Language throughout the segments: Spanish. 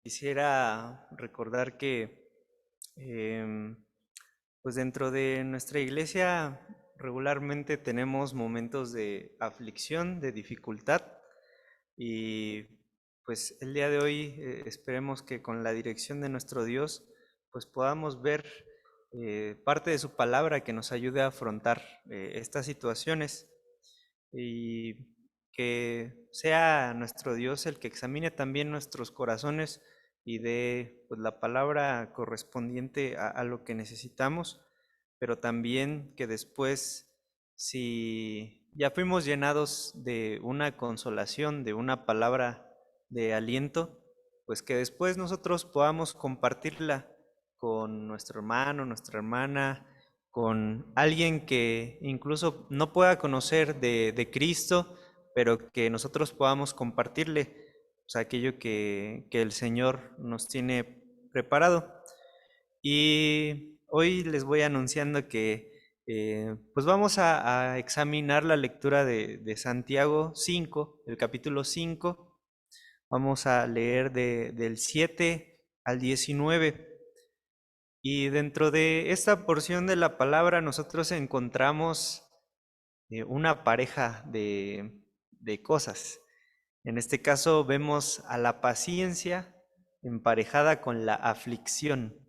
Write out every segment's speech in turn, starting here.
Quisiera recordar que em, pues dentro de nuestra iglesia regularmente tenemos momentos de aflicción, de dificultad y pues el día de hoy esperemos que con la dirección de nuestro Dios pues podamos ver parte de su palabra que nos ayude a afrontar estas situaciones y que sea nuestro Dios el que examine también nuestros corazones y dé pues, la palabra correspondiente a lo que necesitamos, pero también que después, si ya fuimos llenados de una consolación, de una palabra de aliento, pues que después nosotros podamos compartirla con nuestro hermano, nuestra hermana, con alguien que incluso no pueda conocer de Cristo, pero que nosotros podamos compartirle aquello que el Señor nos tiene preparado. Y hoy les voy anunciando que pues vamos a examinar la lectura de Santiago 5, el capítulo 5. Vamos a leer del 7 al 19. Y dentro de esta porción de la palabra nosotros encontramos una pareja de cosas. En este caso vemos a la paciencia emparejada con la aflicción.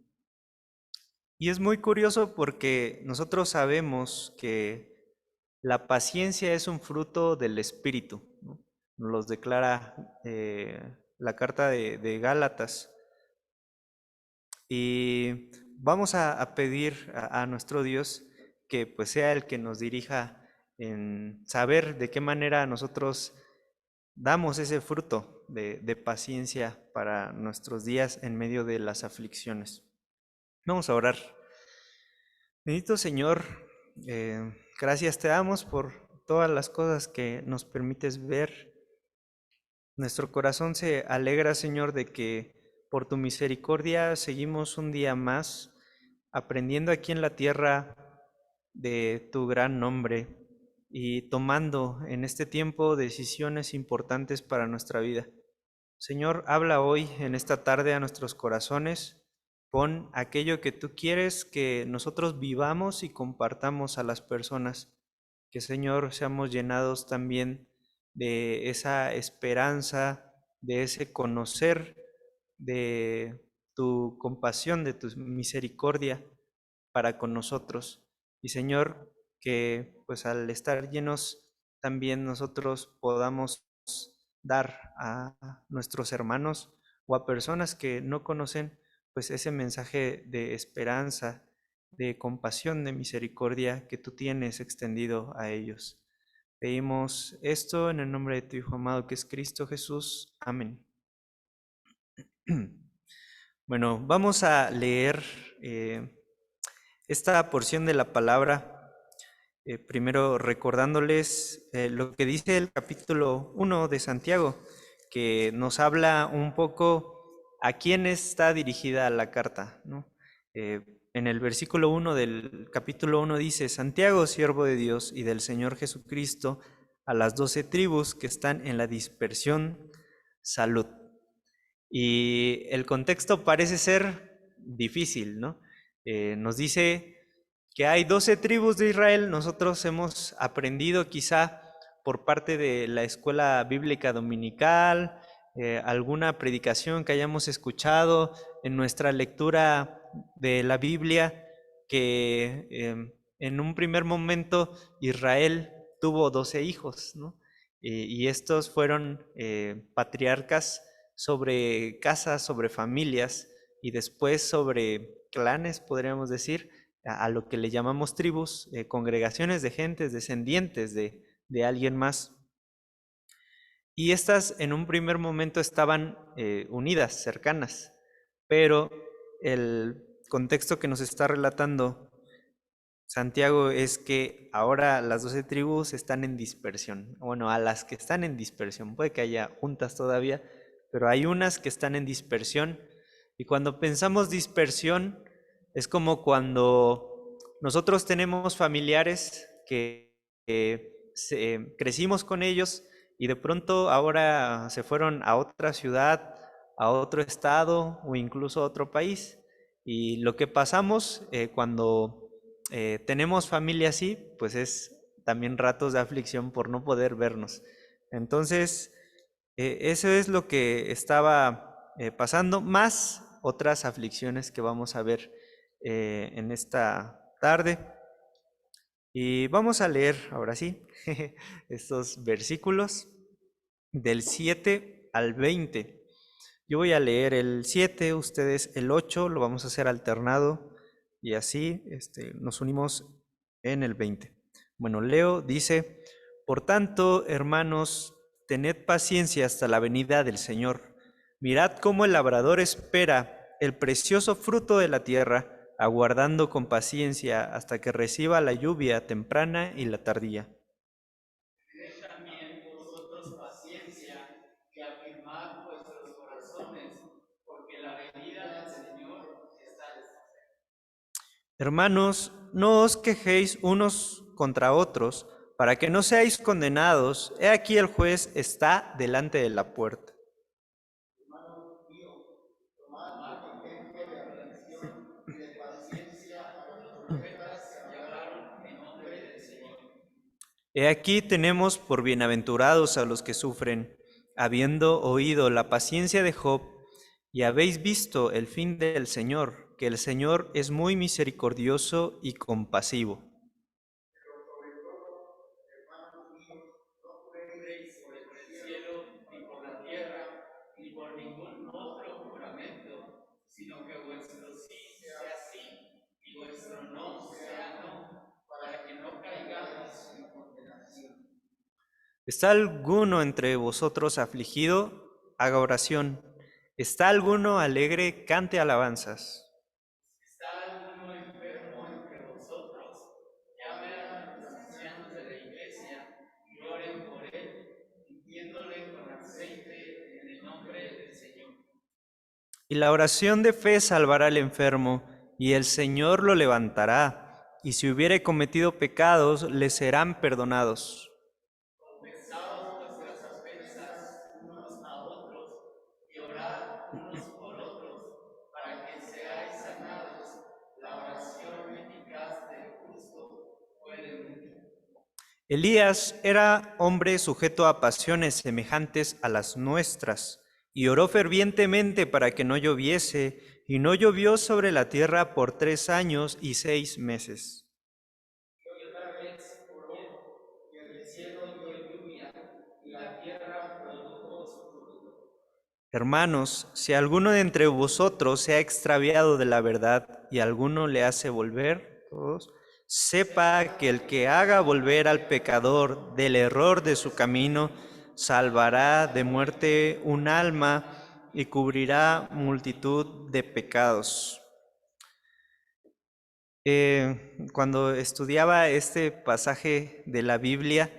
Y es muy curioso porque nosotros sabemos que la paciencia es un fruto del Espíritu, ¿no? Nos los declara la carta de Gálatas. Y vamos a pedir a nuestro Dios que pues sea el que nos dirija en saber de qué manera nosotros damos ese fruto de paciencia para nuestros días en medio de las aflicciones. Vamos a orar. Bendito Señor, gracias te damos por todas las cosas que nos permites ver. Nuestro corazón se alegra, Señor, de que por tu misericordia seguimos un día más aprendiendo aquí en la tierra de tu gran nombre y tomando en este tiempo decisiones importantes para nuestra vida. Señor, habla hoy en esta tarde a nuestros corazones. Pon aquello que tú quieres que nosotros vivamos y compartamos a las personas. Que, Señor, seamos llenados también de esa esperanza, de ese conocer, de tu compasión, de tu misericordia para con nosotros. Y, Señor, que pues al estar llenos también nosotros podamos dar a nuestros hermanos o a personas que no conocen pues ese mensaje de esperanza, de compasión, de misericordia que tú tienes extendido a ellos. Pedimos esto en el nombre de tu Hijo amado que es Cristo Jesús. Amén. Bueno, vamos a leer esta porción de la palabra, primero recordándoles lo que dice el capítulo 1 de Santiago, que nos habla un poco a quién está dirigida la carta, ¿no? En el versículo 1 del capítulo 1 dice, Santiago, siervo de Dios y del Señor Jesucristo, a las 12 tribus que están en la dispersión, salud. Y el contexto parece ser difícil, ¿no? Nos dice que hay 12 tribus de Israel. Nosotros hemos aprendido quizá por parte de la escuela bíblica dominical, alguna predicación que hayamos escuchado en nuestra lectura de la Biblia, que en un primer momento Israel tuvo 12 hijos, ¿no? Y estos fueron patriarcas sobre casas, sobre familias y después sobre clanes, podríamos decir, a lo que le llamamos tribus, congregaciones de gentes descendientes de alguien más. Y estas en un primer momento estaban unidas, cercanas, pero el contexto que nos está relatando Santiago es que ahora las 12 tribus están en dispersión. Bueno, a las que están en dispersión, puede que haya juntas todavía, pero hay unas que están en dispersión. Y cuando pensamos dispersión, es como cuando nosotros tenemos familiares que crecimos con ellos y de pronto ahora se fueron a otra ciudad a otro estado o incluso a otro país. Y lo que pasamos cuando tenemos familia así, pues es también ratos de aflicción por no poder vernos. Entonces, eso es lo que estaba pasando, más otras aflicciones que vamos a ver en esta tarde. Y vamos a leer ahora sí estos versículos del 7 al 20. Yo voy a leer el 7, ustedes el 8, lo vamos a hacer alternado y así nos unimos en el 20. Bueno, Leo dice, por tanto, hermanos, tened paciencia hasta la venida del Señor. Mirad cómo el labrador espera el precioso fruto de la tierra, aguardando con paciencia hasta que reciba la lluvia temprana y la tardía. Tened también vosotros paciencia y afirmad vuestros corazones, porque la venida del Señor está cerca. Hermanos, no os quejéis unos contra otros, para que no seáis condenados. He aquí el juez está delante de la puerta. Hermano mío, tomad ejemplo de aflicción y de paciencia a los profetas que hablaron en nombre del Señor. He aquí tenemos por bienaventurados a los que sufren, habiendo oído la paciencia de Job, y habéis visto el fin del Señor, que el Señor es muy misericordioso y compasivo. Pero sobre todo, hermanos míos, no juréis por el cielo, ni por la tierra, ni por ningún otro juramento, sino que vuestro sí sea sí y vuestro no sea no, para que no caigamos en condenación. ¿Está alguno entre vosotros afligido? Haga oración. ¿Está alguno alegre? Cante alabanzas. ¿Está alguno enfermo entre vosotros? Llame a los ancianos de la iglesia y oren por él, ungiéndole con aceite en el nombre del Señor. Y la oración de fe salvará al enfermo, y el Señor lo levantará, y si hubiere cometido pecados, le serán perdonados. Confesaos vuestras ofensas unos a otros y orad unos por otros para que seáis sanados. La oración eficaz del justo puede mucho. Elías era hombre sujeto a pasiones semejantes a las nuestras, y oró fervientemente para que no lloviese, y no llovió sobre la tierra por 3 años y 6 meses. Y otra vez oró, y el cielo dio lluvia, y la tierra produjo su fruto. Hermanos, si alguno de entre vosotros se ha extraviado de la verdad y alguno le hace volver, sepa que el que haga volver al pecador del error de su camino, salvará de muerte un alma y cubrirá multitud de pecados. Cuando estudiaba este pasaje de la Biblia,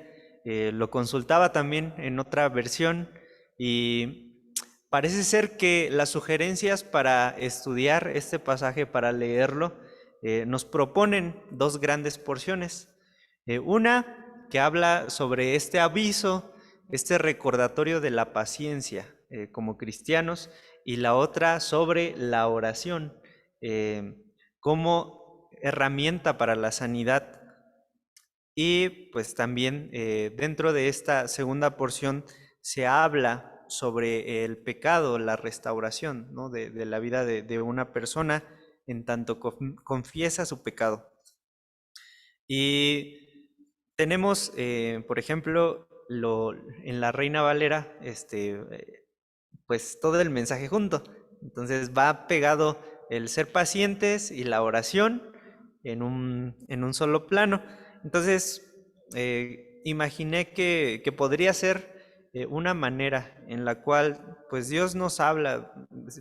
lo consultaba también en otra versión y parece ser que las sugerencias para estudiar este pasaje, para leerlo, nos proponen dos grandes porciones. Una que habla sobre este aviso, este recordatorio de la paciencia como cristianos, y la otra sobre la oración como herramienta para la sanidad. Y pues también dentro de esta segunda porción se habla sobre el pecado, la restauración, ¿no? de la vida de una persona en tanto confiesa su pecado. Y tenemos, por ejemplo, en la Reina Valera, pues todo el mensaje junto. Entonces va pegado el ser pacientes y la oración en un solo plano. Entonces, imaginé que podría ser una manera en la cual pues Dios nos habla.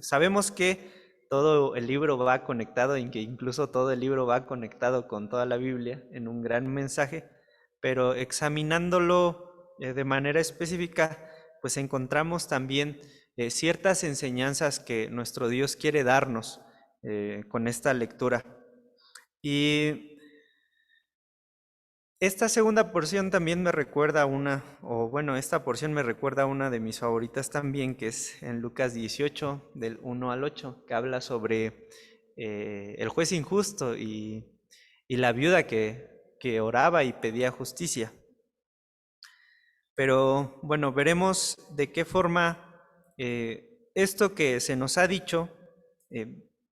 Sabemos que todo el libro va conectado, y que incluso todo el libro va conectado con toda la Biblia en un gran mensaje, pero examinándolo de manera específica, pues encontramos también ciertas enseñanzas que nuestro Dios quiere darnos con esta lectura. Y Esta segunda porción también me recuerda a esta porción me recuerda a una de mis favoritas también, que es en Lucas 18, del 1 al 8, que habla sobre el juez injusto y la viuda que oraba y pedía justicia. Pero bueno, veremos de qué forma esto que se nos ha dicho,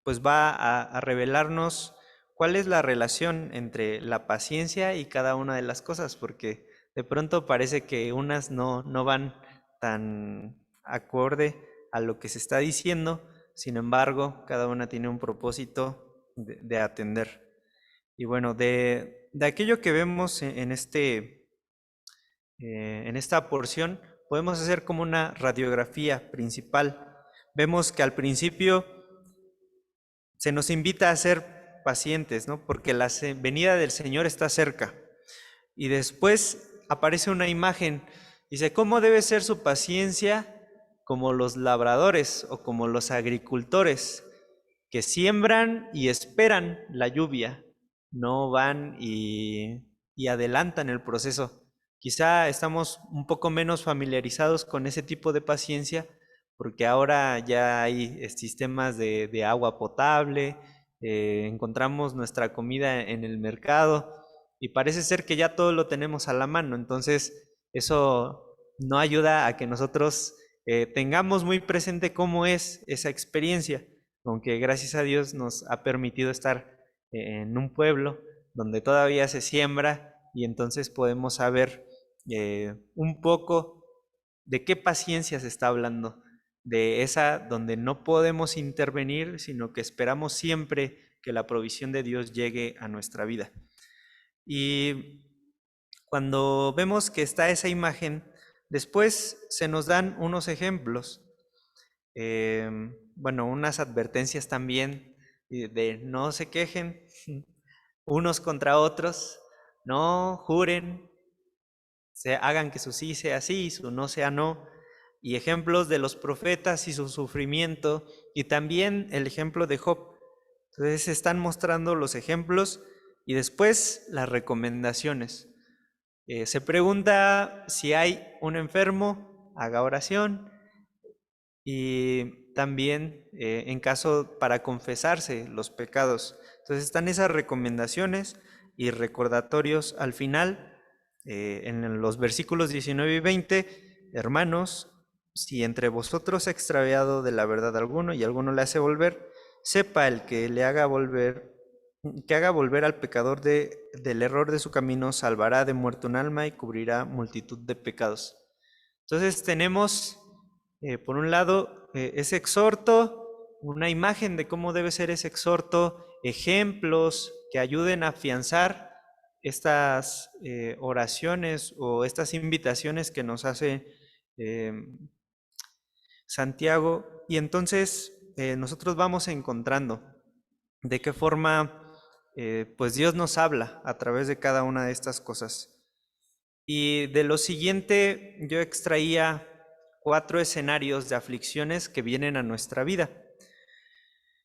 pues va a revelarnos cuál es la relación entre la paciencia y cada una de las cosas, porque de pronto parece que unas no van tan acorde a lo que se está diciendo, sin embargo, cada una tiene un propósito de atender. Y bueno, de aquello que vemos en esta porción, podemos hacer como una radiografía principal. Vemos que al principio se nos invita a ser pacientes, ¿no? Porque la venida del Señor está cerca. Y después aparece una imagen. Dice, ¿cómo debe ser su paciencia? Como los labradores o como los agricultores que siembran y esperan la lluvia, no van y adelantan el proceso. Quizá estamos un poco menos familiarizados con ese tipo de paciencia, porque ahora ya hay sistemas de agua potable, encontramos nuestra comida en el mercado y parece ser que ya todo lo tenemos a la mano. Entonces, eso no ayuda a que nosotros tengamos muy presente cómo es esa experiencia, aunque gracias a Dios nos ha permitido estar en un pueblo donde todavía se siembra y entonces podemos saber un poco de qué paciencia se está hablando, de esa donde no podemos intervenir, sino que esperamos siempre que la provisión de Dios llegue a nuestra vida. Y cuando vemos que está esa imagen, después se nos dan unos ejemplos, unas advertencias también de no se quejen unos contra otros, no juren, hagan que su sí sea sí y su no sea no, y ejemplos de los profetas y su sufrimiento, y también el ejemplo de Job. Entonces se están mostrando los ejemplos y después las recomendaciones. Se pregunta si hay un enfermo, haga oración, y también en caso para confesarse los pecados. Entonces están esas recomendaciones y recordatorios al final, en los versículos 19 y 20, hermanos, si entre vosotros ha extraviado de la verdad alguno y alguno le hace volver, sepa el que le haga volver, que haga volver al pecador del error de su camino, salvará de muerte un alma y cubrirá multitud de pecados. Entonces tenemos, por un lado, ese exhorto, una imagen de cómo debe ser ese exhorto, ejemplos que ayuden a afianzar estas oraciones o estas invitaciones que nos hace Santiago, y entonces nosotros vamos encontrando de qué forma pues Dios nos habla a través de cada una de estas cosas. Y de lo siguiente yo extraía 4 escenarios de aflicciones que vienen a nuestra vida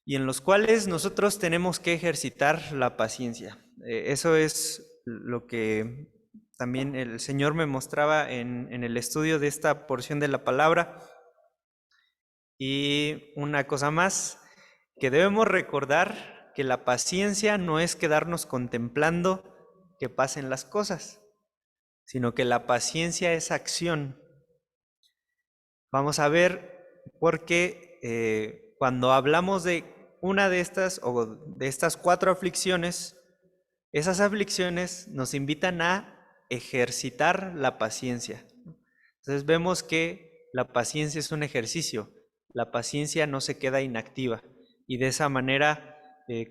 y en los cuales nosotros tenemos que ejercitar la paciencia. Eso es lo que también el Señor me mostraba en el estudio de esta porción de la palabra. Y una cosa más, que debemos recordar que la paciencia no es quedarnos contemplando que pasen las cosas, sino que la paciencia es acción. Vamos a ver por qué cuando hablamos de una de estas o de estas 4 aflicciones, esas aflicciones nos invitan a ejercitar la paciencia. Entonces vemos que la paciencia es un ejercicio, la paciencia no se queda inactiva y de esa manera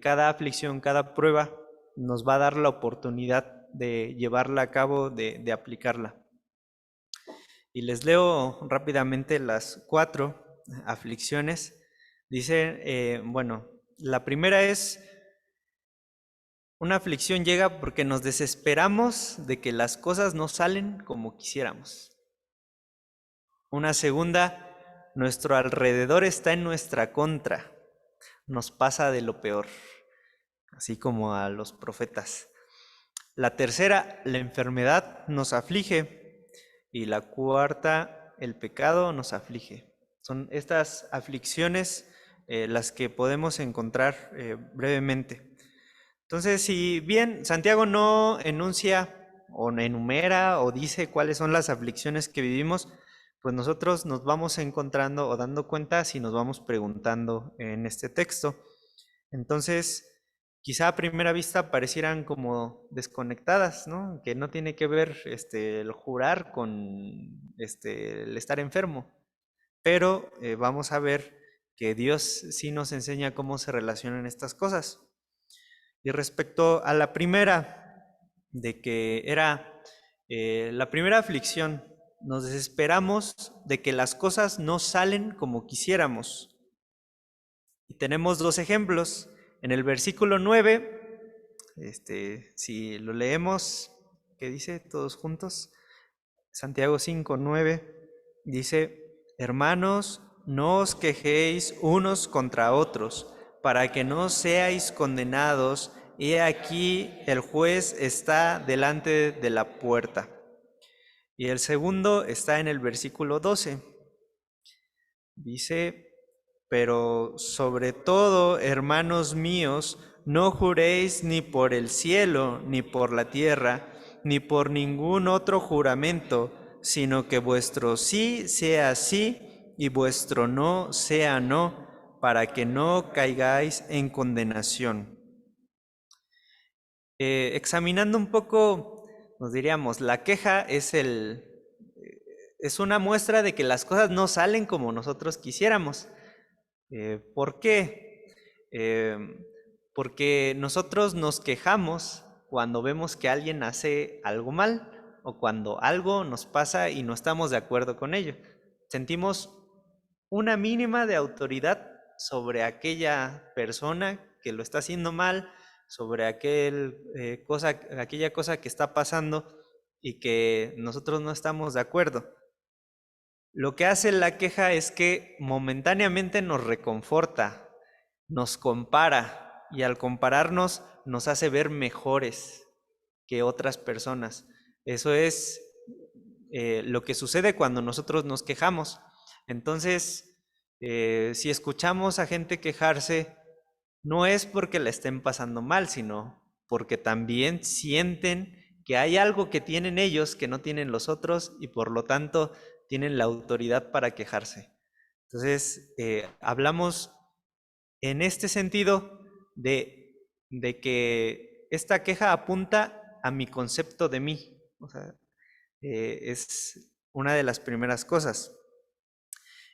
cada aflicción, cada prueba nos va a dar la oportunidad de llevarla a cabo, de aplicarla. Y les leo rápidamente las 4 aflicciones. Dice, la primera es, una aflicción llega porque nos desesperamos de que las cosas no salen como quisiéramos. Una segunda, nuestro alrededor está en nuestra contra, nos pasa de lo peor, así como a los profetas. La tercera, la enfermedad nos aflige. Y la cuarta, el pecado nos aflige. Son estas aflicciones las que podemos encontrar brevemente. Entonces, si bien Santiago no enuncia o enumera o dice cuáles son las aflicciones que vivimos, pues nosotros nos vamos encontrando o dando cuenta si nos vamos preguntando en este texto. Entonces, quizá a primera vista parecieran como desconectadas, ¿no? Que no tiene que ver el jurar con el estar enfermo. Pero vamos a ver que Dios sí nos enseña cómo se relacionan estas cosas. Y respecto a la primera, de que era la primera aflicción, nos desesperamos de que las cosas no salen como quisiéramos. Y tenemos dos ejemplos. En el versículo 9, si lo leemos, ¿qué dice todos juntos? Santiago 5:9 dice: hermanos, no os quejéis unos contra otros, para que no seáis condenados. He aquí el juez está delante de la puerta. Y el segundo está en el versículo 12. Dice: pero sobre todo, hermanos míos, no juréis ni por el cielo, ni por la tierra, ni por ningún otro juramento, sino que vuestro sí sea sí y vuestro no sea no, para que no caigáis en condenación. Examinando un poco, nos diríamos, la queja es una muestra de que las cosas no salen como nosotros quisiéramos. ¿Por qué? Porque nosotros nos quejamos cuando vemos que alguien hace algo mal o cuando algo nos pasa y no estamos de acuerdo con ello. Sentimos una mínima de autoridad sobre aquella persona que lo está haciendo mal, sobre aquella cosa que está pasando y que nosotros no estamos de acuerdo. Lo que hace la queja es que momentáneamente nos reconforta, nos compara y al compararnos nos hace ver mejores que otras personas. Eso es lo que sucede cuando nosotros nos quejamos. Entonces, si escuchamos a gente quejarse, no es porque la estén pasando mal, sino porque también sienten que hay algo que tienen ellos que no tienen los otros y por lo tanto tienen la autoridad para quejarse. Entonces, hablamos en este sentido de que esta queja apunta a mi concepto de mí. O sea, es una de las primeras cosas.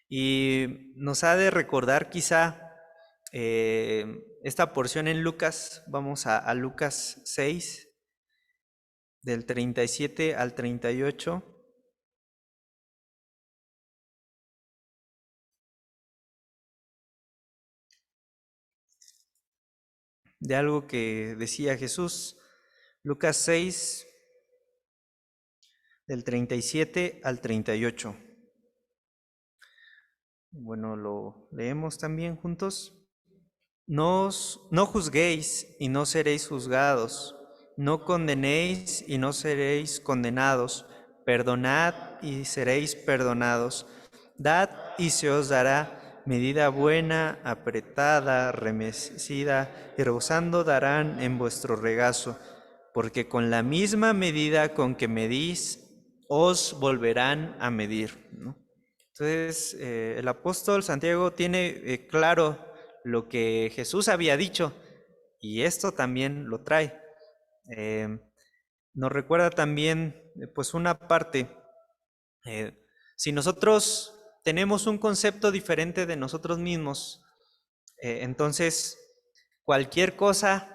Y nos ha de recordar quizá esta porción en Lucas. Vamos a Lucas 6, del 37 al 38. De algo que decía Jesús. Lucas 6, del 37 al 38. Bueno, lo leemos también juntos. No juzguéis y no seréis juzgados. No condenéis y no seréis condenados. Perdonad y seréis perdonados. Dad y se os dará. Medida buena, apretada, remecida y rebosando darán en vuestro regazo. Porque con la misma medida con que medís, os volverán a medir, ¿no? Entonces, el apóstol Santiago tiene claro lo que Jesús había dicho y esto también lo trae. Eh, Nos recuerda también, pues, una parte. Si nosotros tenemos un concepto diferente de nosotros mismos, entonces cualquier cosa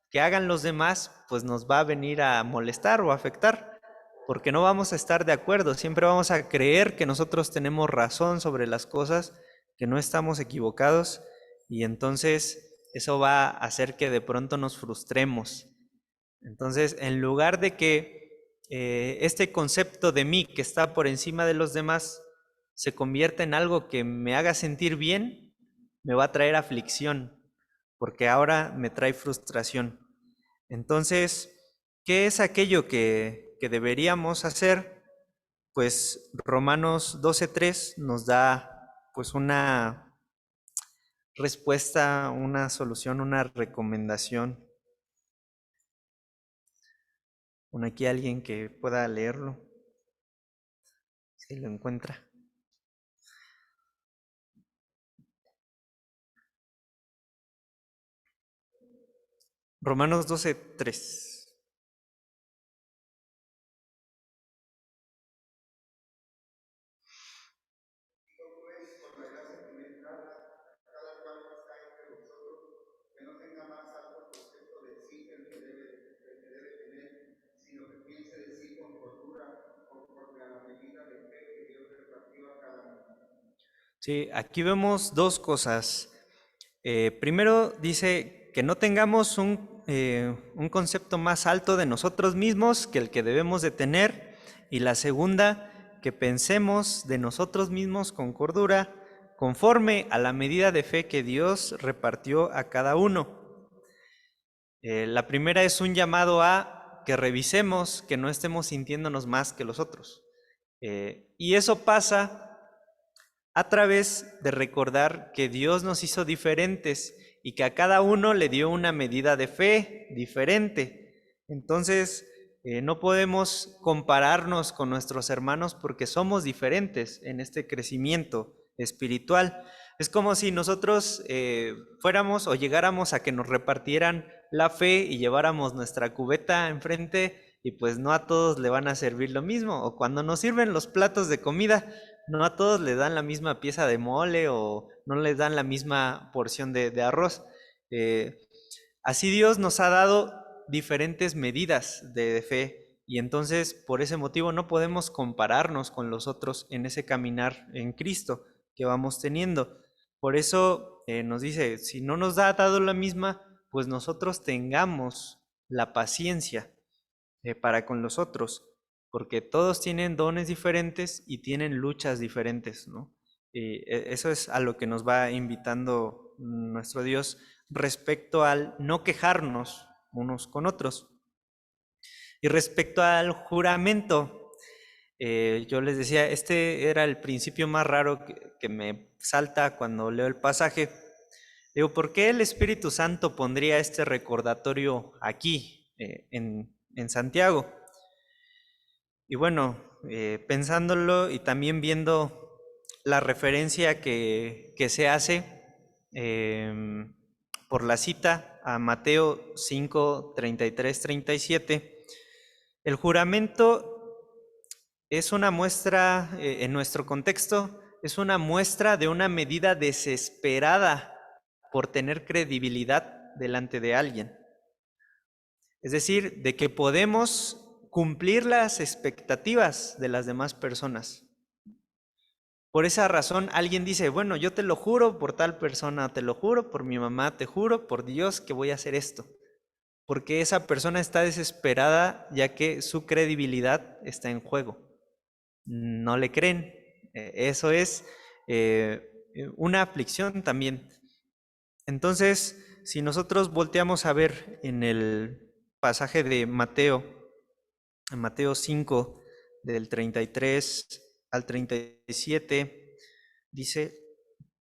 que hagan los demás, pues nos va a venir a molestar o a afectar, porque no vamos a estar de acuerdo, siempre vamos a creer que nosotros tenemos razón sobre las cosas, que no estamos equivocados, y entonces eso va a hacer que de pronto nos frustremos. Entonces, en lugar de que este concepto de mí que está por encima de los demás se convierta en algo que me haga sentir bien, me va a traer aflicción, porque ahora me trae frustración. Entonces, ¿Qué es aquello que deberíamos hacer? Pues Romanos 12:3 nos da pues una respuesta, una solución, una recomendación. Aquí alguien que pueda leerlo, si lo encuentra. Romanos 12:3. Sí, aquí vemos dos cosas. Primero dice que no tengamos un concepto más alto de nosotros mismos que el que debemos de tener. Y la segunda, que pensemos de nosotros mismos con cordura, conforme a la medida de fe que Dios repartió a cada uno. La primera es un llamado a que revisemos, que no estemos sintiéndonos más que los otros. Y eso pasa a través de recordar que Dios nos hizo diferentes y que a cada uno le dio una medida de fe diferente. Entonces, no podemos compararnos con nuestros hermanos porque somos diferentes en este crecimiento espiritual. Es como si nosotros fuéramos o llegáramos a que nos repartieran la fe y lleváramos nuestra cubeta enfrente y pues no a todos le van a servir lo mismo. O cuando nos sirven los platos de comida, no a todos les dan la misma pieza de mole o no les dan la misma porción de arroz. Eh, Así Dios nos ha dado diferentes medidas de fe y entonces por ese motivo no podemos compararnos con los otros en ese caminar en Cristo que vamos teniendo. Por eso nos dice, si no nos ha dado la misma, pues nosotros tengamos la paciencia para con los otros, porque todos tienen dones diferentes y tienen luchas diferentes, ¿no? Y eso es a lo que nos va invitando nuestro Dios respecto al no quejarnos unos con otros. Y respecto al juramento, yo les decía, este era el principio más raro que me salta cuando leo el pasaje. Digo, ¿por qué el Espíritu Santo pondría este recordatorio aquí, en Santiago? Y bueno, pensándolo y también viendo la referencia que se hace por la cita a Mateo 5, 33, 37, el juramento es una muestra, en nuestro contexto, es una muestra de una medida desesperada por tener credibilidad delante de alguien. Es decir, de que podemos cumplir las expectativas de las demás personas. Por esa razón alguien dice, bueno, yo te lo juro por tal persona, te lo juro por mi mamá, te juro por Dios que voy a hacer esto. Porque esa persona está desesperada ya que su credibilidad está en juego. No le creen. Eso es una aflicción también. Entonces, si nosotros volteamos a ver en el pasaje de Mateo, en Mateo 5, del 33 al 37, dice,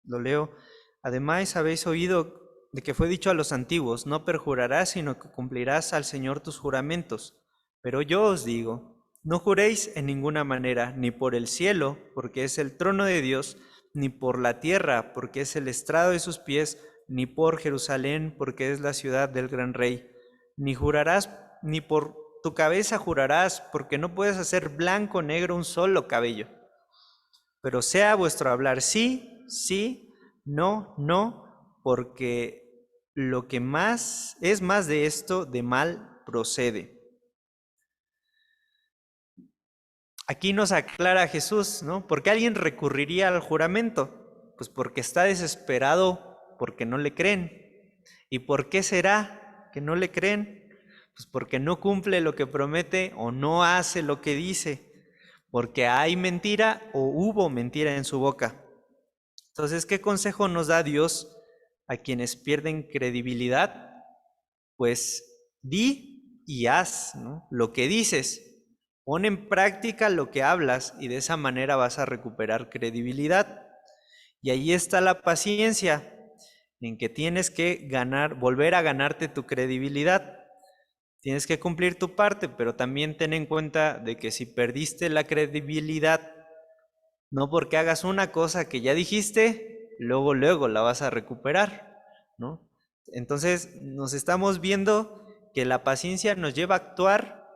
lo leo, además habéis oído de que fue dicho a los antiguos, no perjurarás, sino que cumplirás al Señor tus juramentos. Pero yo os digo, no juréis en ninguna manera, ni por el cielo, porque es el trono de Dios, ni por la tierra, porque es el estrado de sus pies, ni por Jerusalén, porque es la ciudad del gran rey. Ni jurarás, ni por tu cabeza jurarás, porque no puedes hacer blanco o negro un solo cabello. Pero sea vuestro hablar sí, sí, no, no, porque lo que más es más de esto, de mal procede. Aquí nos aclara Jesús, ¿no? ¿Por qué alguien recurriría al juramento? Pues porque está desesperado, porque no le creen. ¿Y por qué será que no le creen? Pues porque no cumple lo que promete o no hace lo que dice, porque hay mentira o hubo mentira en su boca. Entonces, ¿qué consejo nos da Dios a quienes pierden credibilidad? Pues di y haz, ¿no?, lo que dices. Pon en práctica lo que hablas y de esa manera vas a recuperar credibilidad. Y ahí está la paciencia, en que tienes que volver a ganarte tu credibilidad. Tienes que cumplir tu parte, pero también ten en cuenta de que si perdiste la credibilidad, no porque hagas una cosa que ya dijiste, luego la vas a recuperar, ¿no? Entonces nos estamos viendo que la paciencia nos lleva a actuar,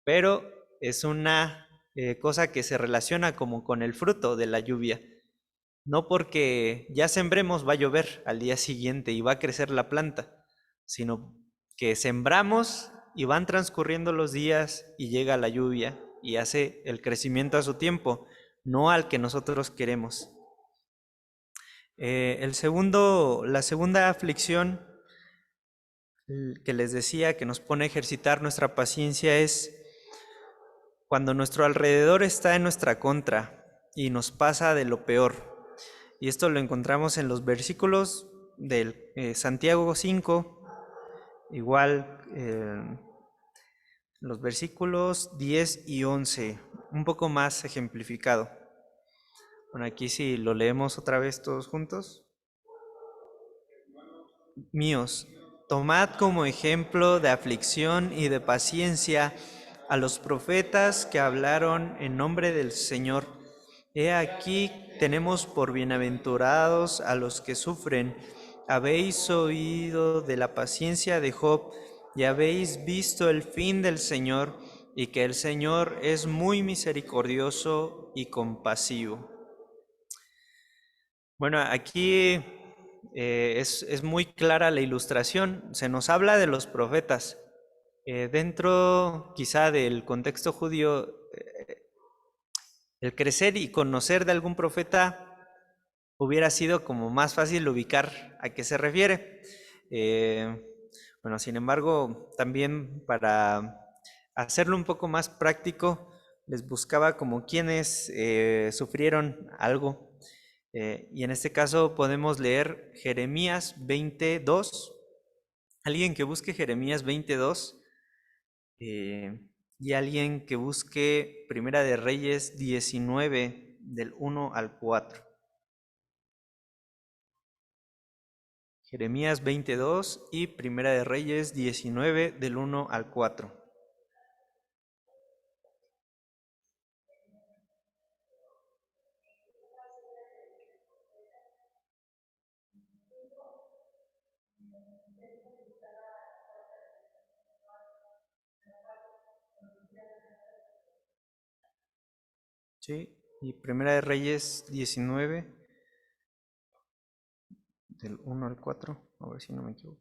pero es una cosa que se relaciona como con el fruto de la lluvia. No porque ya sembremos va a llover al día siguiente y va a crecer la planta, sino que sembramos y van transcurriendo los días y llega la lluvia y hace el crecimiento a su tiempo, no al que nosotros queremos. La segunda aflicción que les decía que nos pone a ejercitar nuestra paciencia es cuando nuestro alrededor está en nuestra contra y nos pasa de lo peor. Y esto lo encontramos en los versículos del Santiago 5, igual los versículos 10 y 11, un poco más ejemplificado. Bueno, aquí sí lo leemos otra vez todos juntos. Míos, tomad como ejemplo de aflicción y de paciencia a los profetas que hablaron en nombre del Señor. He aquí tenemos por bienaventurados a los que sufren. Habéis oído de la paciencia de Job y habéis visto el fin del Señor, y que el Señor es muy misericordioso y compasivo. Bueno, aquí es muy clara la ilustración. Se nos habla de los profetas. Dentro quizá del contexto judío, el crecer y conocer de algún profeta hubiera sido como más fácil ubicar a qué se refiere. Bueno, sin embargo, también para hacerlo un poco más práctico, les buscaba como quienes sufrieron algo. Y en este caso podemos leer Jeremías 22. Alguien que busque Jeremías 22 y alguien que busque Primera de Reyes 19 del 1 al 4. Jeremías 22 y Primera de Reyes 19 del 1 al 4. Sí, y Primera de Reyes 19 del 1 al 4, a ver si no me equivoco.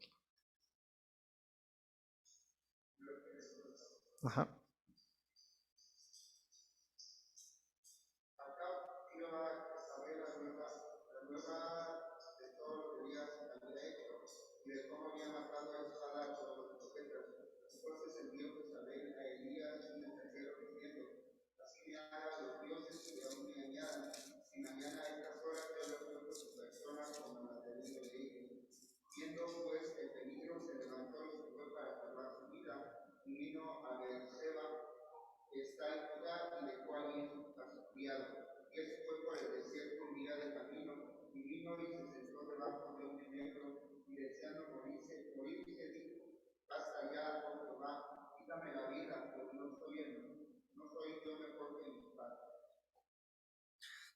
Ajá.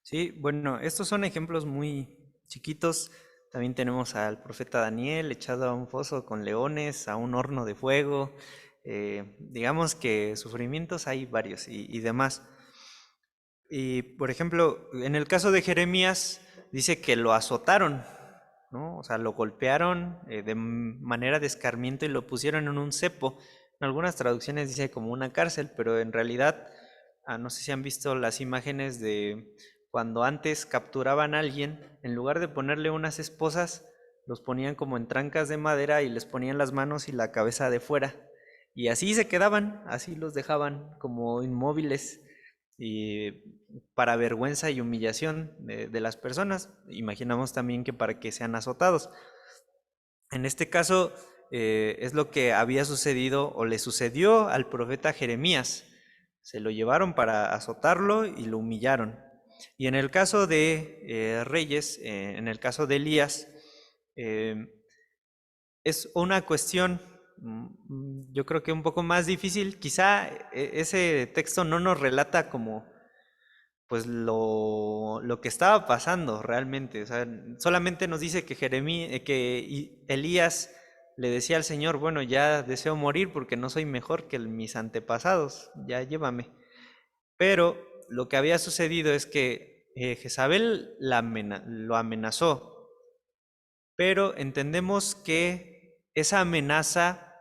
Sí, bueno, estos son ejemplos muy chiquitos. También tenemos al profeta Daniel echado a un foso con leones, a un horno de fuego. Digamos que sufrimientos hay varios y demás. Y por ejemplo, en el caso de Jeremías, dice que lo azotaron, ¿no? O sea, lo golpearon de manera de escarmiento y lo pusieron en un cepo. En algunas traducciones dice como una cárcel, pero en realidad, no sé si han visto las imágenes de cuando antes capturaban a alguien, en lugar de ponerle unas esposas, los ponían como en trancas de madera y les ponían las manos y la cabeza de fuera. Y así se quedaban, así los dejaban como inmóviles y para vergüenza y humillación de las personas. Imaginamos también que para que sean azotados. En este caso, es lo que había sucedido o le sucedió al profeta Jeremías. Se lo llevaron para azotarlo y lo humillaron. Y en el caso de Reyes, en el caso de Elías, eh, es una cuestión, yo creo que un poco más difícil. Quizá ese texto no nos relata como pues lo que estaba pasando realmente. O sea, solamente nos dice que Elías le decía al Señor, bueno, ya deseo morir porque no soy mejor que mis antepasados, ya llévame. Pero lo que había sucedido es que Jezabel lo amenazó, pero entendemos que esa amenaza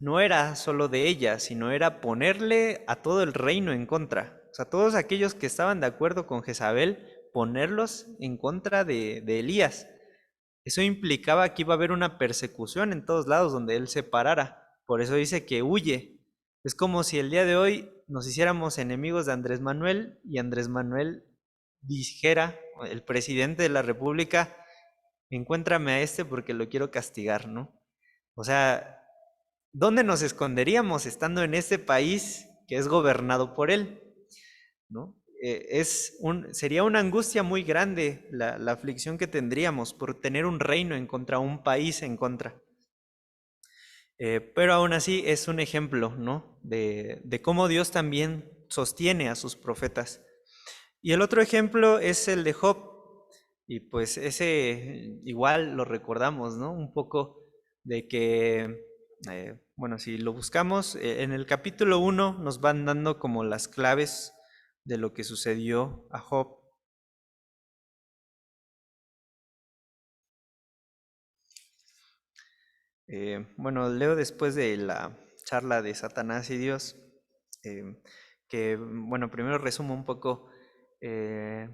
no era solo de ella, sino era ponerle a todo el reino en contra. O sea, todos aquellos que estaban de acuerdo con Jezabel, ponerlos en contra de Elías. Eso implicaba que iba a haber una persecución en todos lados donde él se parara. Por eso dice que huye. Es como si el día de hoy nos hiciéramos enemigos de Andrés Manuel y Andrés Manuel dijera, el presidente de la República, encuéntrame a este porque lo quiero castigar, ¿no? O sea, ¿dónde nos esconderíamos estando en este país que es gobernado por él? ¿No? Sería una angustia muy grande la aflicción que tendríamos por tener un reino en contra, un país en contra. Pero aún así es un ejemplo, ¿no? De cómo Dios también sostiene a sus profetas. Y el otro ejemplo es el de Job. Y pues ese igual lo recordamos, ¿no? Un poco de que, bueno, si lo buscamos, en el capítulo 1 nos van dando como las claves de lo que sucedió a Job. Bueno, leo después de la charla de Satanás y Dios, eh, que, bueno, primero resumo un poco. eh,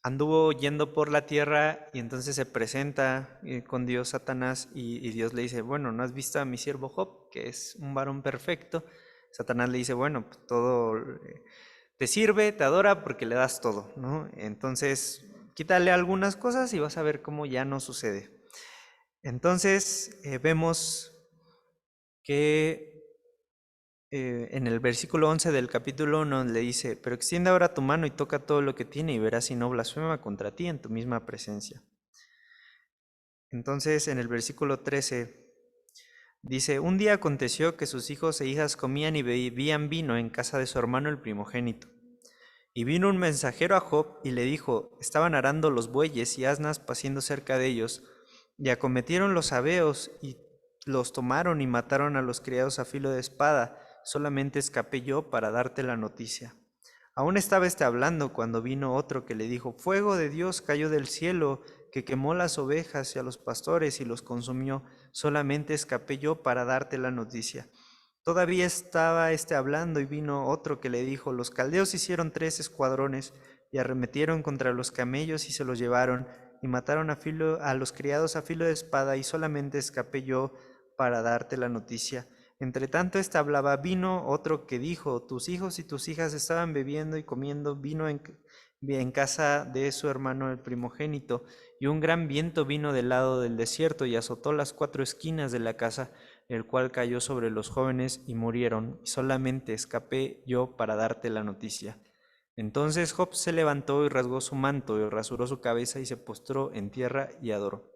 Anduvo yendo por la tierra y entonces se presenta con Dios Satanás y Dios le dice, bueno, ¿no has visto a mi siervo Job, que es un varón perfecto? Satanás le dice, bueno, pues todo te sirve, te adora porque le das todo, ¿no? Entonces, quítale algunas cosas y vas a ver cómo ya no sucede. Entonces, vemos que en el versículo 11 del capítulo 1 le dice, pero extiende ahora tu mano y toca todo lo que tiene y verás si no blasfema contra ti en tu misma presencia. Entonces en el versículo 13 dice, un día aconteció que sus hijos e hijas comían y bebían vino en casa de su hermano el primogénito. Y vino un mensajero a Job y le dijo, estaban arando los bueyes y asnas paciendo cerca de ellos, y acometieron los sabeos y los tomaron y mataron a los criados a filo de espada, solamente escapé yo para darte la noticia. Aún estaba hablando cuando vino otro que le dijo, fuego de Dios cayó del cielo, que quemó las ovejas y a los pastores y los consumió, solamente escapé yo para darte la noticia. Todavía estaba hablando y vino otro que le dijo, los caldeos hicieron 3 escuadrones y arremetieron contra los camellos y se los llevaron y mataron a los criados a filo de espada y solamente escapé yo para darte la noticia. Entre tanto hablaba, vino otro que dijo, tus hijos y tus hijas estaban bebiendo y comiendo vino en casa de su hermano el primogénito, y un gran viento vino del lado del desierto y azotó las 4 esquinas de la casa, el cual cayó sobre los jóvenes y murieron, y solamente escapé yo para darte la noticia. Entonces Job se levantó y rasgó su manto y rasuró su cabeza y se postró en tierra y adoró.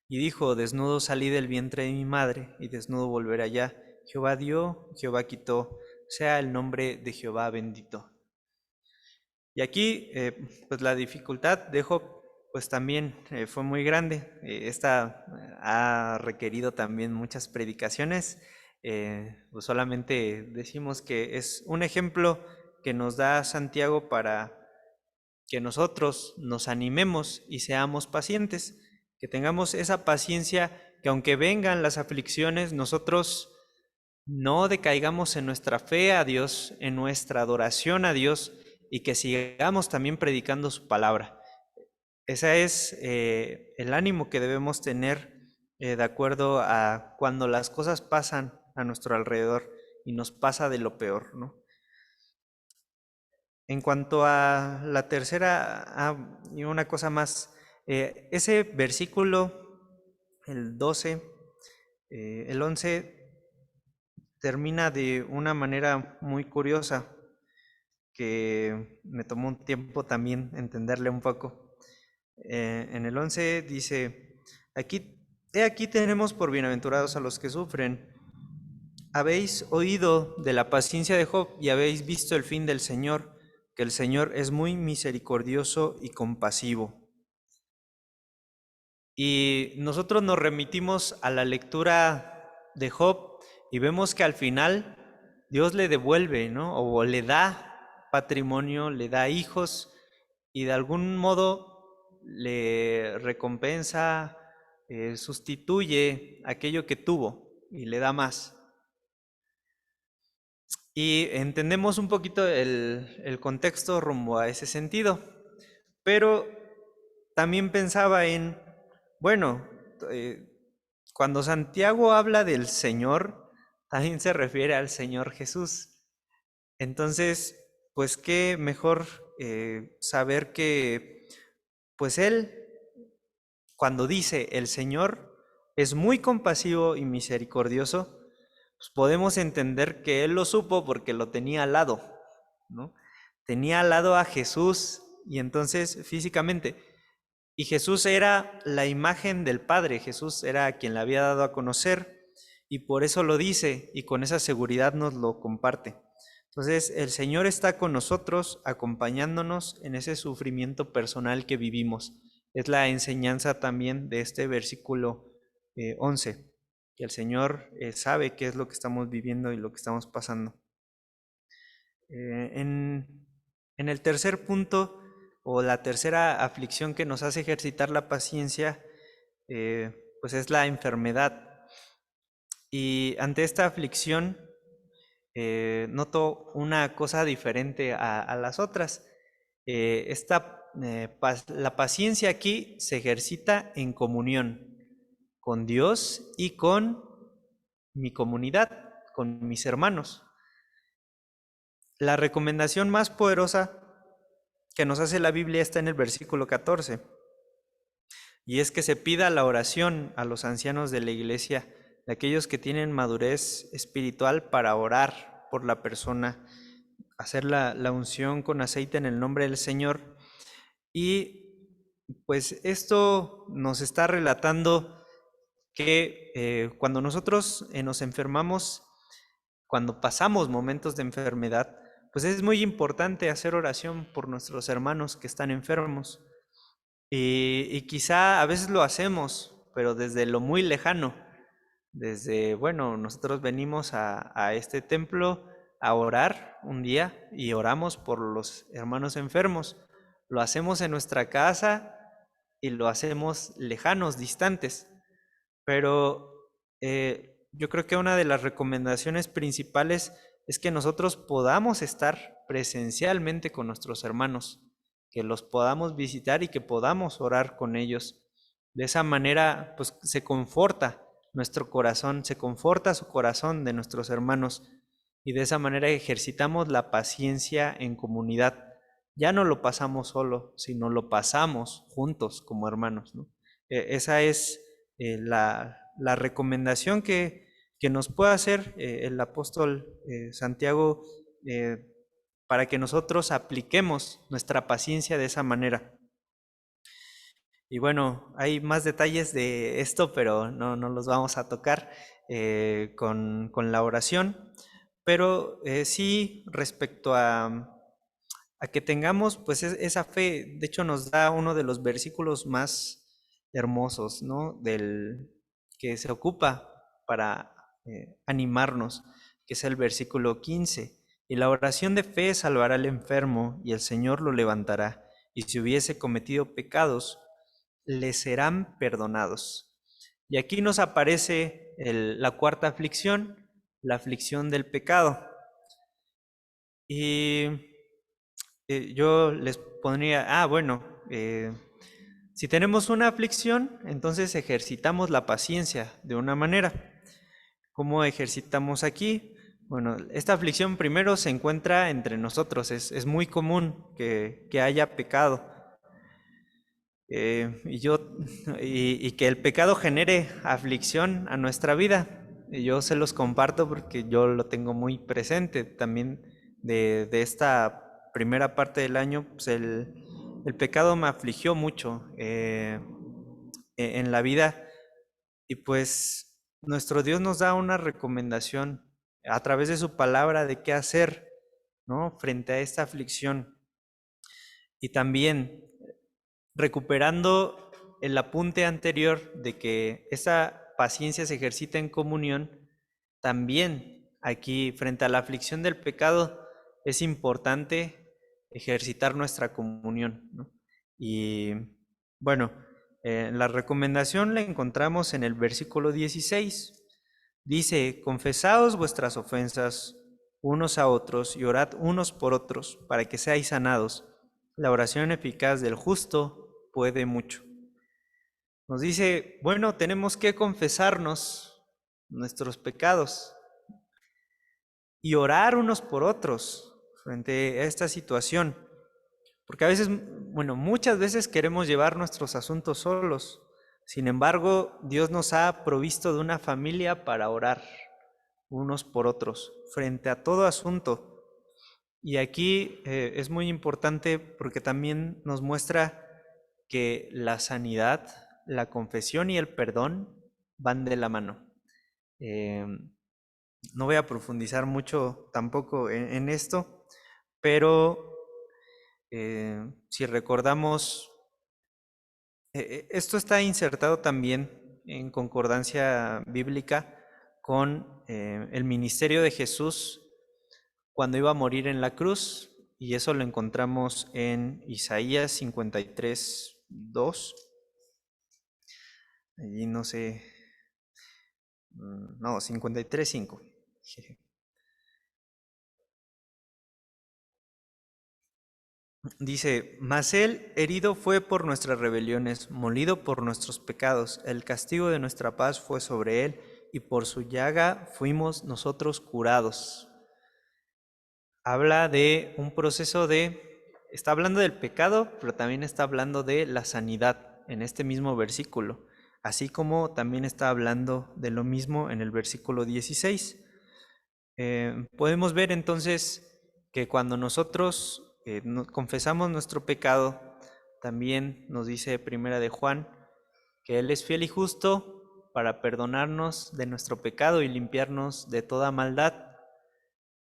Y dijo, desnudo salí del vientre de mi madre, y desnudo volveré allá. Jehová dio, Jehová quitó, sea el nombre de Jehová bendito. Y aquí, pues la dificultad de Job, pues también fue muy grande. Esta ha requerido también muchas predicaciones. Pues solamente decimos que es un ejemplo que nos da Santiago para que nosotros nos animemos y seamos pacientes, que tengamos esa paciencia, que aunque vengan las aflicciones, nosotros no decaigamos en nuestra fe a Dios, en nuestra adoración a Dios, y que sigamos también predicando su palabra. Ese es el ánimo que debemos tener de acuerdo a cuando las cosas pasan a nuestro alrededor y nos pasa de lo peor, ¿no? En cuanto a la tercera, y una cosa más, ese versículo, el 12, El 11 termina de una manera muy curiosa que me tomó un tiempo también entenderle un poco. En el 11 dice, aquí tenemos por bienaventurados a los que sufren. Habéis oído de la paciencia de Job y habéis visto el fin del Señor, que el Señor es muy misericordioso y compasivo. Y nosotros nos remitimos a la lectura de Job y vemos que al final Dios le devuelve, ¿no? O le da patrimonio, le da hijos y de algún modo le recompensa, sustituye aquello que tuvo y le da más. Y entendemos un poquito el contexto rumbo a ese sentido, pero también pensaba en, bueno, eh, cuando Santiago habla del Señor, también se refiere al Señor Jesús. Entonces, pues qué mejor saber que, pues Él, cuando dice el Señor, es muy compasivo y misericordioso, pues podemos entender que Él lo supo porque lo tenía al lado, ¿no? Tenía al lado a Jesús y entonces físicamente, y Jesús era la imagen del Padre, Jesús era quien le había dado a conocer y por eso lo dice y con esa seguridad nos lo comparte. Entonces el Señor está con nosotros acompañándonos en ese sufrimiento personal que vivimos. Es la enseñanza también de este versículo 11, que el Señor sabe qué es lo que estamos viviendo y lo que estamos pasando. En el tercer punto, o la tercera aflicción que nos hace ejercitar la paciencia, pues es la enfermedad. Y ante esta aflicción, noto una cosa diferente a las otras. La paciencia aquí se ejercita en comunión con Dios y con mi comunidad, con mis hermanos. La recomendación más poderosa que nos hace la Biblia está en el versículo 14, y es que se pida la oración a los ancianos de la iglesia, de aquellos que tienen madurez espiritual, para orar por la persona, hacer la unción con aceite en el nombre del Señor. Y pues esto nos está relatando que cuando nosotros nos enfermamos, cuando pasamos momentos de enfermedad, pues es muy importante hacer oración por nuestros hermanos que están enfermos. Y quizá a veces lo hacemos, pero desde lo muy lejano, desde, bueno, nosotros venimos a este templo a orar un día y oramos por los hermanos enfermos. Lo hacemos en nuestra casa y lo hacemos lejanos, distantes. Pero yo creo que una de las recomendaciones principales es que nosotros podamos estar presencialmente con nuestros hermanos, que los podamos visitar y que podamos orar con ellos. De esa manera, pues se conforta nuestro corazón, se conforta su corazón de nuestros hermanos y de esa manera ejercitamos la paciencia en comunidad. Ya no lo pasamos solo, sino lo pasamos juntos como hermanos, ¿no? Esa es la recomendación que nos puede hacer el apóstol Santiago para que nosotros apliquemos nuestra paciencia de esa manera. Y bueno, hay más detalles de esto, pero no los vamos a tocar con la oración. Pero sí, respecto a que tengamos pues esa fe, de hecho nos da uno de los versículos más hermosos, ¿no? Del que se ocupa para animarnos, que es el versículo 15. Y la oración de fe salvará al enfermo y el Señor lo levantará. Y si hubiese cometido pecados, le serán perdonados. Y aquí nos aparece la cuarta aflicción, la aflicción del pecado. Y yo les pondría, bueno, si tenemos una aflicción, entonces ejercitamos la paciencia de una manera. ¿Cómo ejercitamos aquí? Bueno, esta aflicción primero se encuentra entre nosotros, es muy común que haya pecado. y que el pecado genere aflicción a nuestra vida. Y yo se los comparto porque yo lo tengo muy presente también de esta primera parte del año. Pues el pecado me afligió mucho en la vida y pues nuestro Dios nos da una recomendación a través de su palabra de qué hacer, ¿no? Frente a esta aflicción. Y también recuperando el apunte anterior de que esa paciencia se ejercita en comunión, también aquí frente a la aflicción del pecado es importante ejercitar nuestra comunión, ¿no? Y bueno, la recomendación la encontramos en el versículo 16. Dice, confesaos vuestras ofensas unos a otros y orad unos por otros para que seáis sanados. La oración eficaz del justo puede mucho. Nos dice, bueno, tenemos que confesarnos nuestros pecados y orar unos por otros frente a esta situación. Porque a veces, bueno, muchas veces queremos llevar nuestros asuntos solos. Sin embargo, Dios nos ha provisto de una familia para orar unos por otros frente a todo asunto. Y aquí es muy importante porque también nos muestra que la sanidad, la confesión y el perdón van de la mano. Eh, no voy a profundizar mucho tampoco en esto, pero si recordamos, esto está insertado también en concordancia bíblica con el ministerio de Jesús cuando iba a morir en la cruz, y eso lo encontramos en Isaías 53, 2. Allí no sé, no, 53, 5. Dice, mas él herido fue por nuestras rebeliones, molido por nuestros pecados, el castigo de nuestra paz fue sobre él, y por su llaga fuimos nosotros curados. Habla de un proceso está hablando del pecado, pero también está hablando de la sanidad en este mismo versículo, así como también está hablando de lo mismo en el versículo 16. Podemos ver entonces que cuando nosotros confesamos nuestro pecado, también nos dice Primera de Juan que Él es fiel y justo para perdonarnos de nuestro pecado y limpiarnos de toda maldad.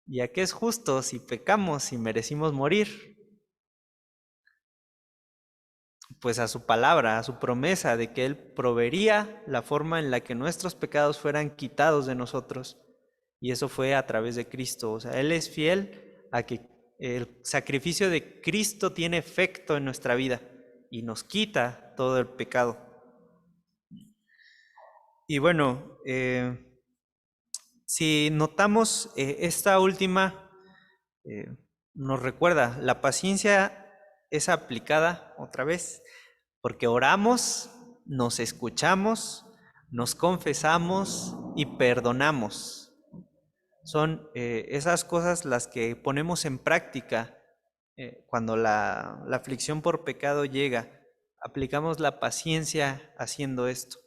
¿Y a qué es justo si pecamos y merecimos morir? Pues a su palabra, a su promesa de que Él proveería la forma en la que nuestros pecados fueran quitados de nosotros. Y eso fue a través de Cristo. O sea, Él es fiel a que el sacrificio de Cristo tiene efecto en nuestra vida y nos quita todo el pecado. Y bueno, si notamos esta última, nos recuerda, la paciencia es aplicada otra vez, porque oramos, nos escuchamos, nos confesamos y perdonamos. Son esas cosas las que ponemos en práctica cuando la aflicción por pecado llega. Aplicamos la paciencia haciendo esto.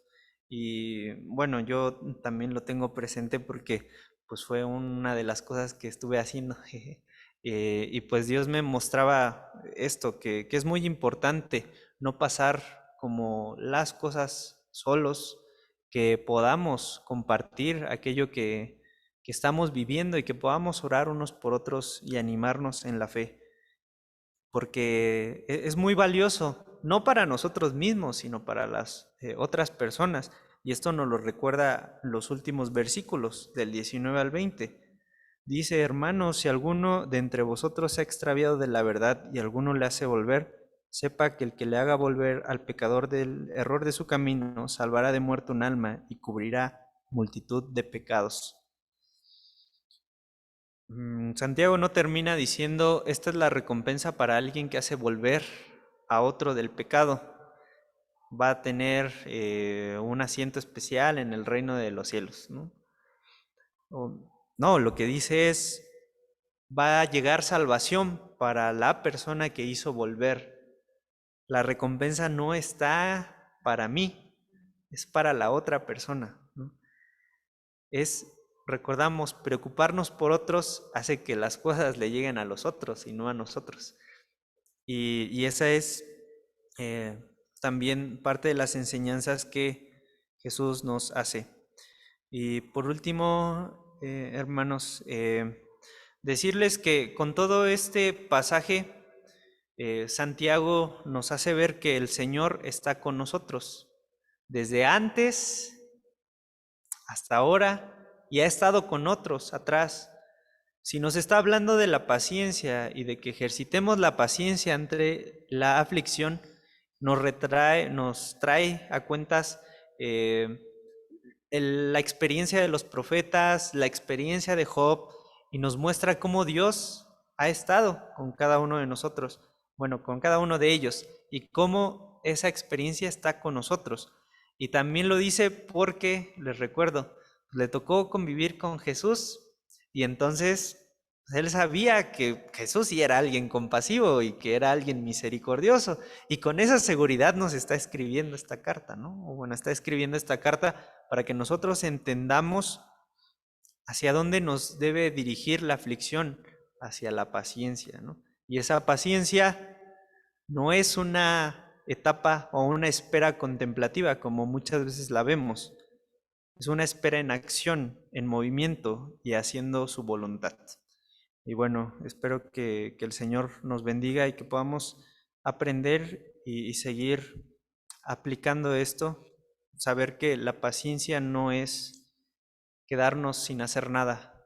Y bueno, yo también lo tengo presente porque pues fue una de las cosas que estuve haciendo. Y pues Dios me mostraba esto, que es muy importante no pasar como las cosas solos, que podamos compartir aquello que estamos viviendo y que podamos orar unos por otros y animarnos en la fe, porque es muy valioso, no para nosotros mismos, sino para las otras personas. Y esto nos lo recuerda los últimos versículos del 19 al 20. Dice, hermanos, si alguno de entre vosotros se ha extraviado de la verdad y alguno le hace volver, sepa que el que le haga volver al pecador del error de su camino, salvará de muerte un alma y cubrirá multitud de pecados. Santiago no termina diciendo, esta es la recompensa para alguien que hace volver a otro del pecado. Va a tener un asiento especial en el reino de los cielos, ¿no? No, lo que dice es, va a llegar salvación para la persona que hizo volver la recompensa no está para mí, es para la otra persona, ¿no? Recordamos, preocuparnos por otros hace que las cosas le lleguen a los otros y no a nosotros. Y esa es eh, también parte de las enseñanzas que Jesús nos hace. Y por último, hermanos, decirles que con todo este pasaje, Santiago nos hace ver que el Señor está con nosotros desde antes hasta ahora y ha estado con otros atrás. Si nos está hablando de la paciencia y de que ejercitemos la paciencia ante la aflicción, nos trae a cuentas eh, la experiencia de los profetas, la experiencia de Job, y nos muestra cómo Dios ha estado con cada uno de nosotros, bueno, con cada uno de ellos, y cómo esa experiencia está con nosotros. Y también lo dice porque, les recuerdo, le tocó convivir con Jesús, y entonces pues, él sabía que Jesús sí era alguien compasivo y que era alguien misericordioso, y con esa seguridad nos está escribiendo esta carta, ¿no? O bueno, está escribiendo esta carta para que nosotros entendamos hacia dónde nos debe dirigir la aflicción, hacia la paciencia, ¿no? Y esa paciencia no es una etapa o una espera contemplativa, como muchas veces la vemos. Es una espera en acción, en movimiento y haciendo su voluntad. Y bueno, espero que el Señor nos bendiga y que podamos aprender y seguir aplicando esto, saber que la paciencia no es quedarnos sin hacer nada,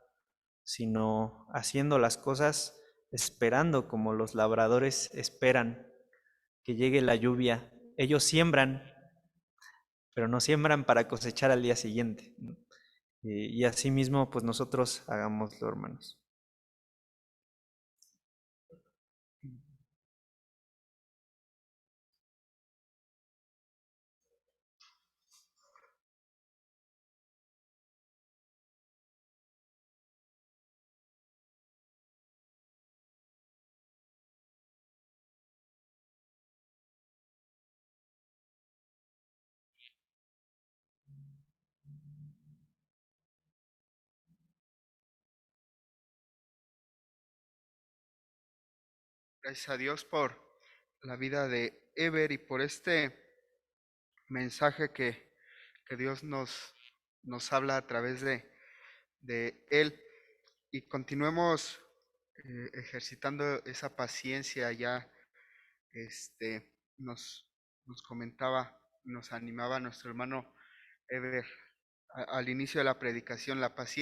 sino haciendo las cosas esperando como los labradores esperan que llegue la lluvia. Ellos siembran, pero no siembran para cosechar al día siguiente, ¿no? Y asimismo, pues nosotros hagámoslo, hermanos. Gracias a Dios por la vida de Ever y por este mensaje que Dios nos habla a través de él. Y continuemos ejercitando esa paciencia ya. Nos comentaba, nos animaba nuestro hermano Ever al inicio de la predicación, la paciencia.